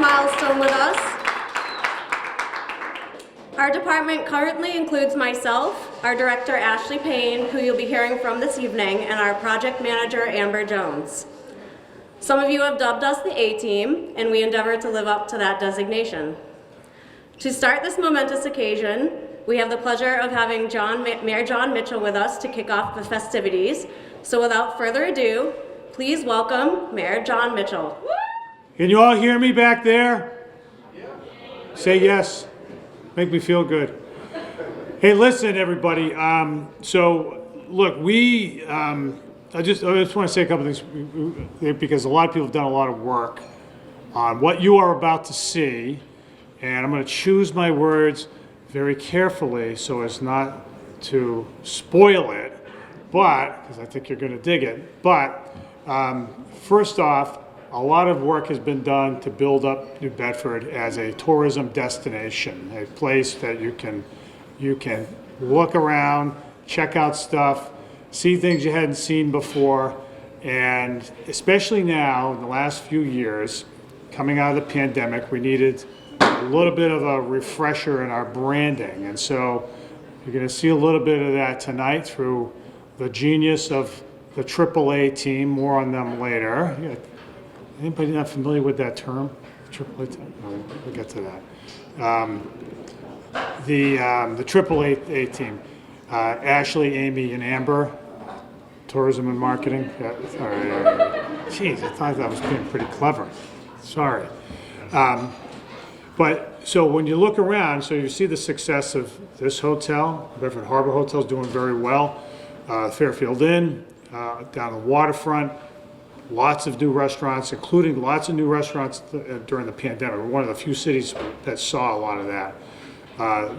milestone with us. Our department currently includes myself, our director Ashley Payne, who you'll be hearing from this evening, and our project manager Amber Jones. Some of you have dubbed us the A-Team, and we endeavor to live up to that designation. To start this momentous occasion, we have the pleasure of having Mayor John Mitchell with us to kick off the festivities. So without further ado, please welcome Mayor John Mitchell. Can you all hear me back there? Yeah. Say yes. Make me feel good. Hey, listen, everybody. So, look, I just want to say a couple of things because a lot of people have done a lot of work on what you are about to see, and I'm going to choose my words very carefully so as not to spoil it, but because I think you're going to dig it. But first off, a lot of work has been done to build up New Bedford as a tourism destination, a place that you can look around, check out stuff, see things you hadn't seen before, and especially now, in the last few years, coming out of the pandemic, we needed a little bit of a refresher in our branding. And so you're going to see a little bit of that tonight through the genius of the AAA team. More on them later. Anybody not familiar with that term? AAA team? We'll get to that. The AAA team. Ashley, Amy, and Amber. Tourism and marketing. Jeez, I thought that was being pretty clever. Sorry. But so when you look around, so you see the success of this hotel. Bedford Harbor Hotel is doing very well. Fairfield Inn, down the waterfront. Lots of new restaurants, including lots of new restaurants during the pandemic. We're one of the few cities that saw a lot of that.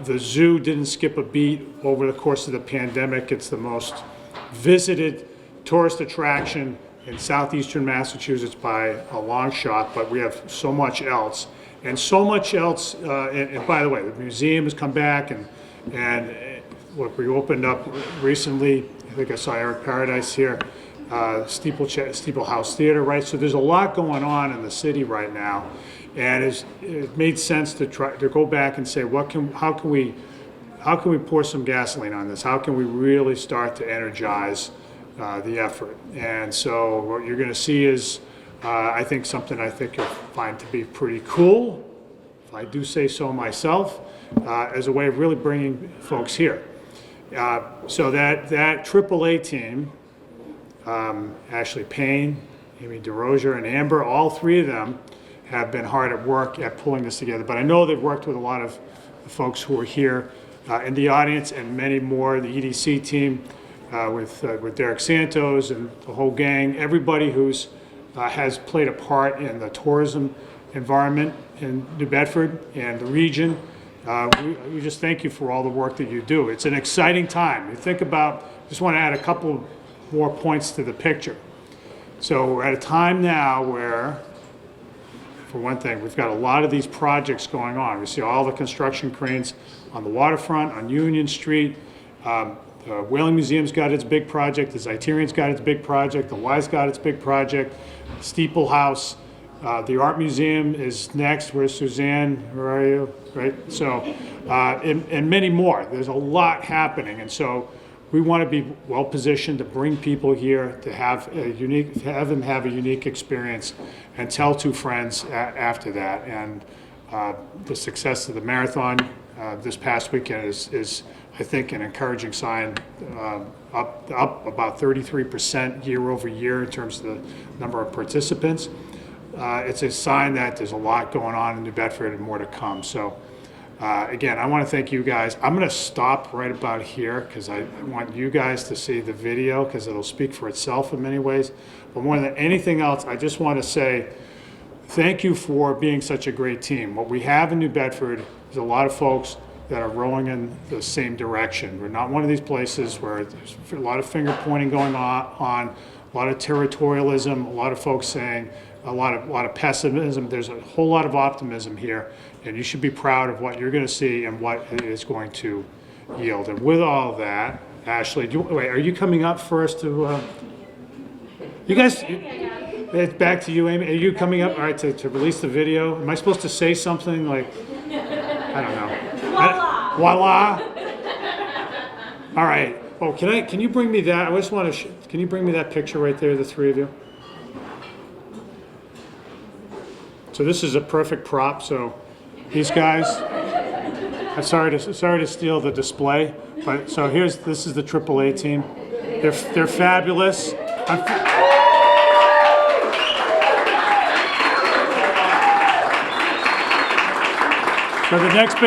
The zoo didn't skip a beat over the course of the pandemic. It's the most visited tourist attraction in southeastern Massachusetts by a long shot, but we have so much else. And so much else, and by the way, the museum has come back, and look, we opened up recently, I think I saw Eric Paradise here, Steeplehouse Theater, right? So there's a lot going on in the city right now, and it made sense to try to go back and say, how can we pour some gasoline on this? How can we really start to energize the effort? And so what you're going to see is, I think something I think you'll find to be pretty cool, if I do say so myself, as a way of really bringing folks here. So that AAA team, Ashley Payne, Amy DeRozier, and Amber, all three of them have been hard at work at pulling this together. But I know they've worked with a lot of the folks who are here in the audience and many more, the EDC team with Derek Santos and the whole gang, everybody who's has played a part in the tourism environment in New Bedford and the region. We just thank you for all the work that you do. It's an exciting time. You think about, just want to add a couple more points to the picture. So we're at a time now where, for one thing, we've got a lot of these projects going on. We see all the construction cranes on the waterfront, on Union Street. The Whaling Museum's got its big project. The Zeiterian's got its big project. The Y's got its big project. Steeple House. The Art Museum is next. Where's Suzanne? Where are you? Right? So, and many more. There's a lot happening, and so we want to be well positioned to bring people here to have them have a unique experience, and tell two friends after that. And the success of the marathon this past weekend is I think an encouraging sign, up about 33% year over year in terms of the number of participants. It's a sign that there's a lot going on in New Bedford and more to come. So again, I want to thank you guys. I'm going to stop right about here because I want you guys to see the video because it'll speak for itself in many ways. But more than anything else, I just want to say thank you for being such a great team. What we have in New Bedford is a lot of folks that are rowing in the same direction. We're not one of these places where there's a lot of finger pointing going on, a lot of territorialism, a lot of folks saying a lot of pessimism. There's a whole lot of optimism here, and you should be proud of what you're going to see and what it is going to yield. And with all of that, Ashley, wait, are you coming up first to? You guys, It's back to you, Amy. Are you coming up, all right, to release the video? Am I supposed to say something like, I don't know. Voila. All right. Oh, can you bring me that? I just want to, can you bring me that picture right there, the three of you? So this is a perfect prop, so these guys, I'm sorry to steal the display, but so this is the AAA team. They're fabulous. So the next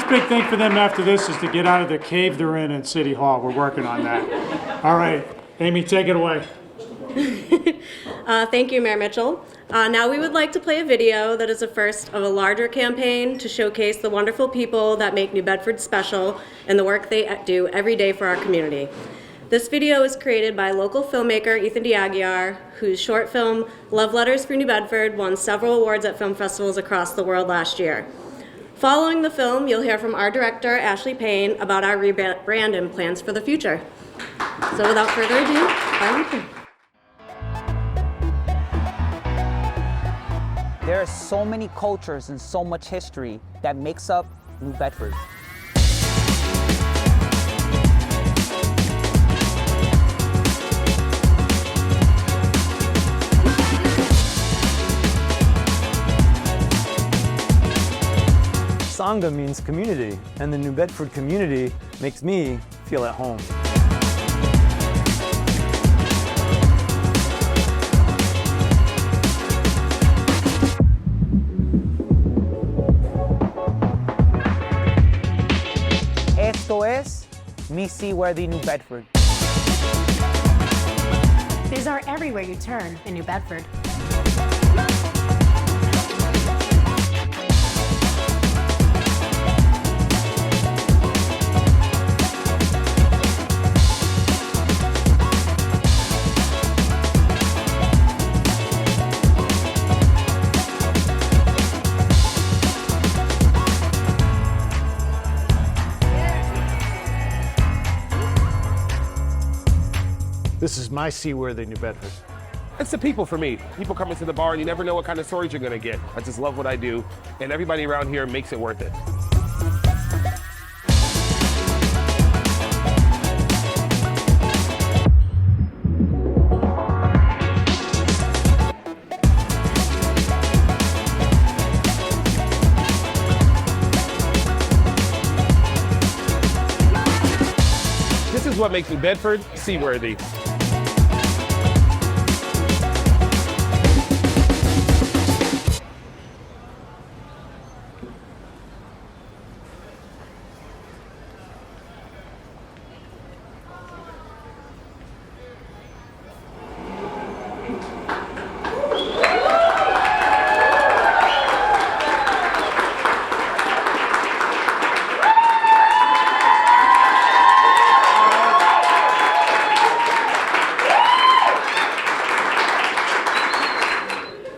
big thing for them after this is to get out of the cave they're in City Hall. We're working on that. All right, Amy, take it away. Thank you, Mayor Mitchell. Now we would like to play a video that is the first of a larger campaign to showcase the wonderful people that make New Bedford special and the work they do every day for our community. This video is created by local filmmaker Ethan Diaguiar, whose short film, Love Letters for New Bedford, won several awards at film festivals across the world last year. Following the film, you'll hear from our director, Ashley Payne, about our rebrand and plans for the future. So without further ado, bye. There are so many cultures and so much history that makes up New Bedford. Sangha means community, and the New Bedford community makes me feel at home. Esto es mi seaworthy New Bedford. These are everywhere you turn in New Bedford. This is my seaworthy New Bedford. It's the people for me. People come into the bar and you never know what kind of stories you're gonna get. I just love what I do, and everybody around here makes it worth it. This is what makes New Bedford seaworthy.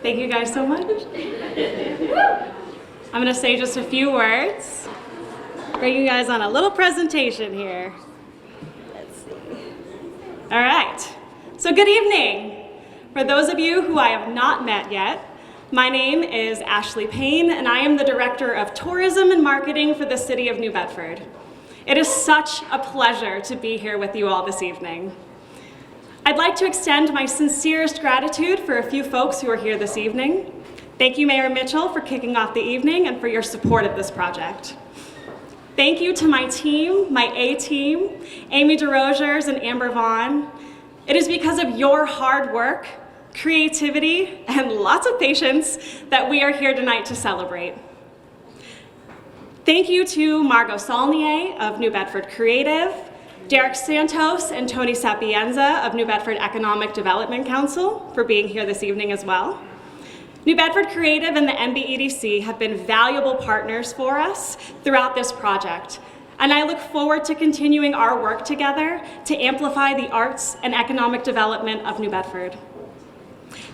Thank you guys so much. I'm gonna say just a few words, bring you guys on a little presentation here. Let's see. All right, so good evening. For those of you who I have not met yet, my name is Ashley Payne, and I am the Director of Tourism and Marketing for the City of New Bedford. It is such a pleasure to be here with you all this evening. I'd like to extend my sincerest gratitude for a few folks who are here this evening. Thank you, Mayor Mitchell, for kicking off the evening and for your support of this project. Thank you to my team, my A-team, Amy DeRogers and Amber Vaughn. It is because of your hard work, creativity, and lots of patience that we are here tonight to celebrate. Thank you to Margot Saulnier of New Bedford Creative, Derek Santos and Tony Sapienza of New Bedford Economic Development Council for being here this evening as well. New Bedford Creative and the NBEDC have been valuable partners for us throughout this project, and I look forward to continuing our work together to amplify the arts and economic development of New Bedford.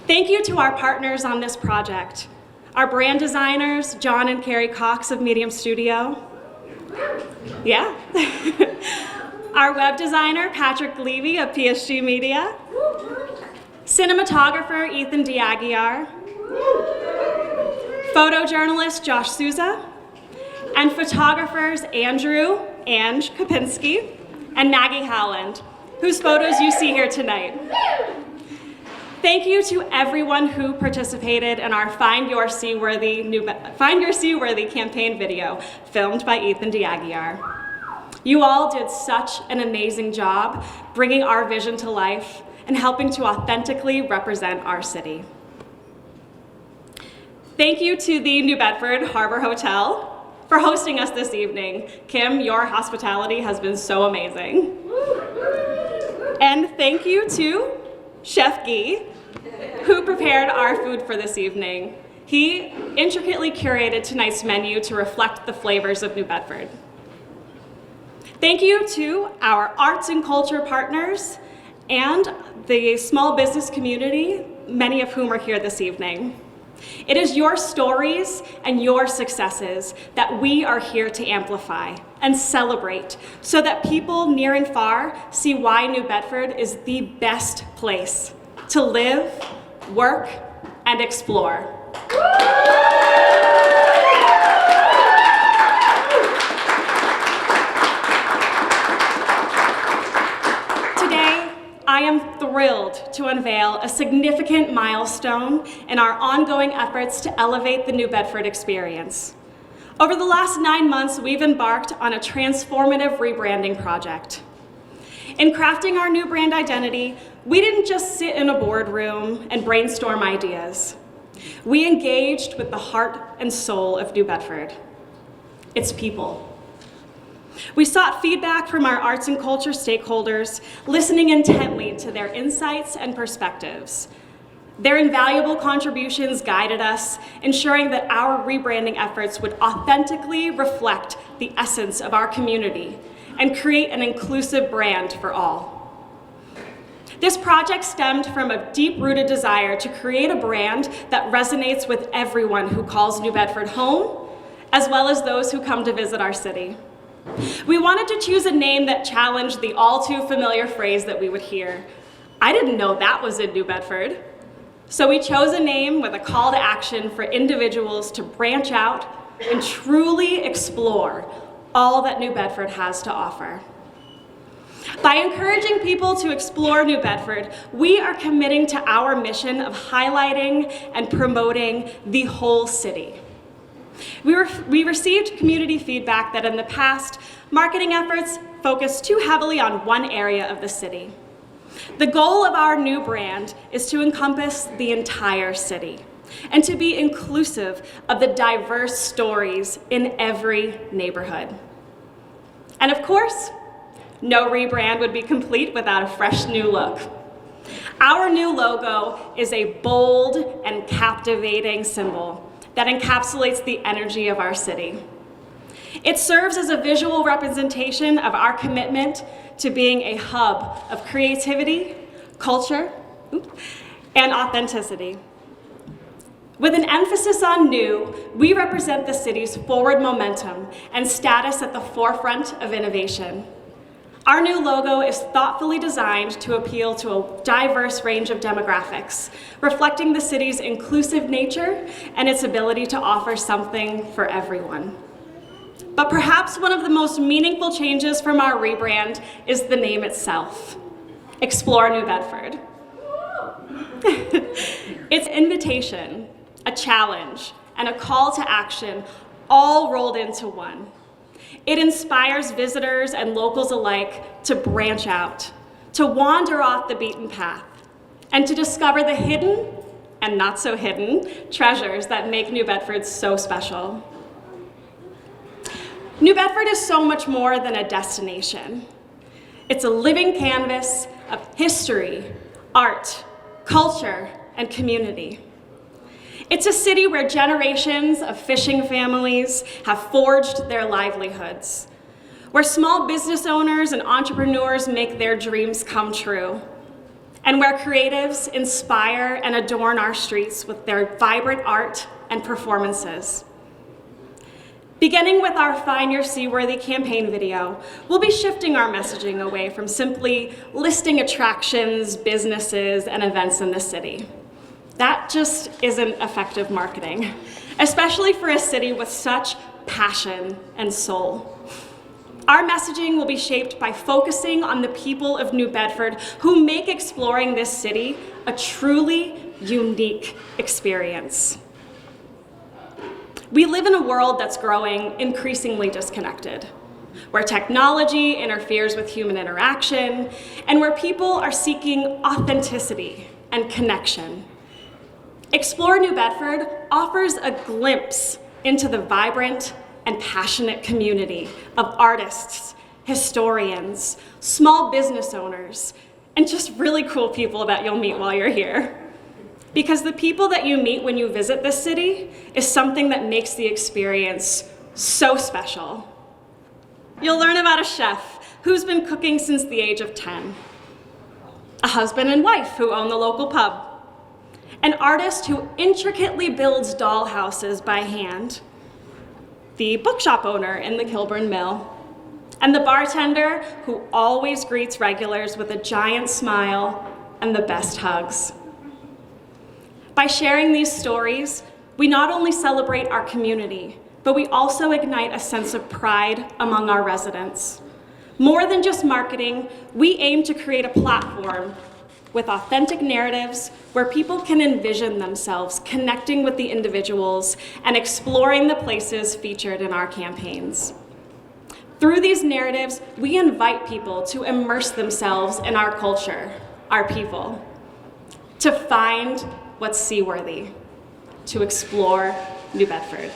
Thank you to our partners on this project, our brand designers, John and Carrie Cox of Medium Studio. Yeah. Our web designer, Patrick Levy of PSG Media. cinematographer Ethan Diaguiar, photojournalist Josh Souza, and photographers Ange Kopinski, and Maggie Howland, whose photos you see here tonight. Thank you to everyone who participated in our Find Your Seaworthy campaign video filmed by Ethan Diaguiar. You all did such an amazing job bringing our vision to life and helping to authentically represent our city. Thank you to the New Bedford Harbor Hotel for hosting us this evening. Kim, your hospitality has been so amazing. And thank you to Chef Guy, who prepared our food for this evening. He intricately curated tonight's menu to reflect the flavors of New Bedford. Thank you to our arts and culture partners and the small business community, many of whom are here this evening. It is your stories and your successes that we are here to amplify and celebrate so that people near and far see why New Bedford is the best place to live, work, and explore. Today, I am thrilled to unveil a significant milestone in our ongoing efforts to elevate the New Bedford experience. Over the last 9 months, we've embarked on a transformative rebranding project. In crafting our new brand identity, we didn't just sit in a boardroom and brainstorm ideas. We engaged with the heart and soul of New Bedford, its people. We sought feedback from our arts and culture stakeholders, listening intently to their insights and perspectives. Their invaluable contributions guided us, ensuring that our rebranding efforts would authentically reflect the essence of our community and create an inclusive brand for all. This project stemmed from a deep-rooted desire to create a brand that resonates with everyone who calls New Bedford home, as well as those who come to visit our city. We wanted to choose a name that challenged the all-too-familiar phrase that we would hear. I didn't know that was in New Bedford. So we chose a name with a call to action for individuals to branch out and truly explore all that New Bedford has to offer. By encouraging people to explore New Bedford, we are committing to our mission of highlighting and promoting the whole city. We received community feedback that in the past, marketing efforts focused too heavily on one area of the city. The goal of our new brand is to encompass the entire city and to be inclusive of the diverse stories in every neighborhood. And of course, no rebrand would be complete without a fresh new look. Our new logo is a bold and captivating symbol that encapsulates the energy of our city. It serves as a visual representation of our commitment to being a hub of creativity, culture, and authenticity. With an emphasis on new, we represent the city's forward momentum and status at the forefront of innovation. Our new logo is thoughtfully designed to appeal to a diverse range of demographics, reflecting the city's inclusive nature and its ability to offer something for everyone. But perhaps one of the most meaningful changes from our rebrand is the name itself, Explore New Bedford. It's an invitation, a challenge, and a call to action all rolled into one. It inspires visitors and locals alike to branch out, to wander off the beaten path, and to discover the hidden and not so hidden treasures that make New Bedford so special. New Bedford is so much more than a destination. It's a living canvas of history, art, culture, and community. It's a city where generations of fishing families have forged their livelihoods, where small business owners and entrepreneurs make their dreams come true, and where creatives inspire and adorn our streets with their vibrant art and performances. Beginning with our Find Your Seaworthy campaign video, we'll be shifting our messaging away from simply listing attractions, businesses, and events in the city. That just isn't effective marketing, especially for a city with such passion and soul. Our messaging will be shaped by focusing on the people of New Bedford who make exploring this city a truly unique experience. We live in a world that's growing increasingly disconnected, where technology interferes with human interaction, and where people are seeking authenticity and connection. Explore New Bedford offers a glimpse into the vibrant and passionate community of artists, historians, small business owners, and just really cool people that you'll meet while you're here. Because the people that you meet when you visit this city is something that makes the experience so special. You'll learn about a chef who's been cooking since the age of 10, a husband and wife who own the local pub, an artist who intricately builds doll houses by hand, the bookshop owner in the Kilburn Mill, and the bartender who always greets regulars with a giant smile and the best hugs. By sharing these stories, we not only celebrate our community, but we also ignite a sense of pride among our residents. More than just marketing, we aim to create a platform with authentic narratives where people can envision themselves connecting with the individuals and exploring the places featured in our campaigns. Through these narratives, we invite people to immerse themselves in our culture, our people, to find what's seaworthy, to explore New Bedford.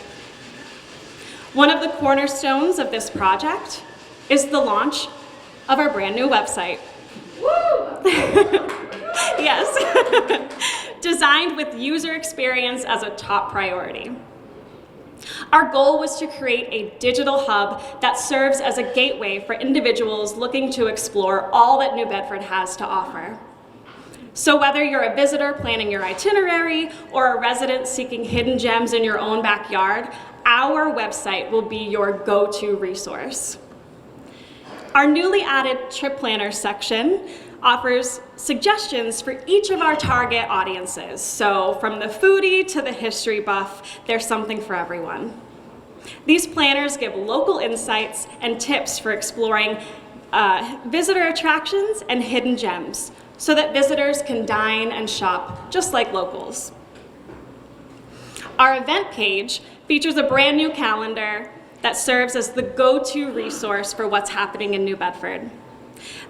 One of the cornerstones of this project is the launch of our brand new website. Yes, designed with user experience as a top priority. Our goal was to create a digital hub that serves as a gateway for individuals looking to explore all that New Bedford has to offer. So whether you're a visitor planning your itinerary or a resident seeking hidden gems in your own backyard, our website will be your go-to resource. Our newly added trip planner section offers suggestions for each of our target audiences. So from the foodie to the history buff, there's something for everyone. These planners give local insights and tips for exploring visitor attractions and hidden gems, so that visitors can dine and shop just like locals. Our event page features a brand new calendar that serves as the go-to resource for what's happening in New Bedford.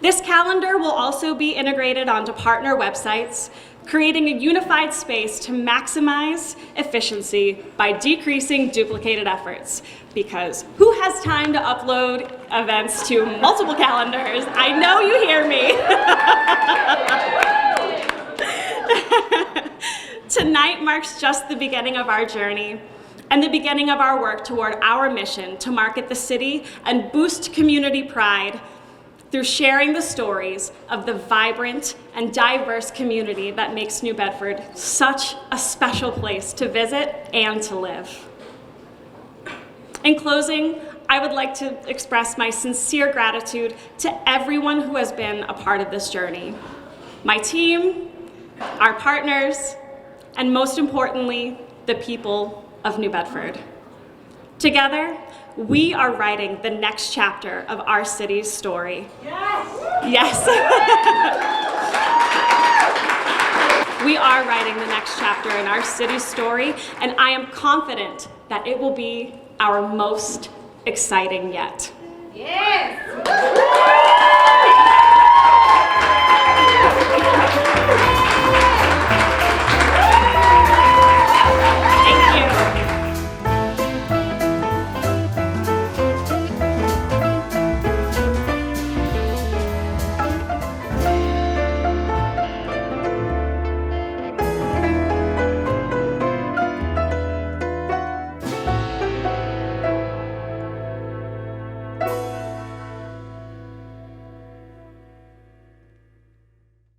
This calendar will also be integrated onto partner websites, creating a unified space to maximize efficiency by decreasing duplicated efforts. Because who has time to upload events to multiple calendars? I know you hear me. Tonight marks just the beginning of our journey and the beginning of our work toward our mission to market the city and boost community pride through sharing the stories of the vibrant and diverse community that makes New Bedford such a special place to visit and to live. In closing, I would like to express my sincere gratitude to everyone who has been a part of this journey. My team, our partners, and most importantly, the people of New Bedford. Together, we are writing the next chapter of our city's story. Yes! We are writing the next chapter in our city's story, and I am confident that it will be our most exciting yet. Yes!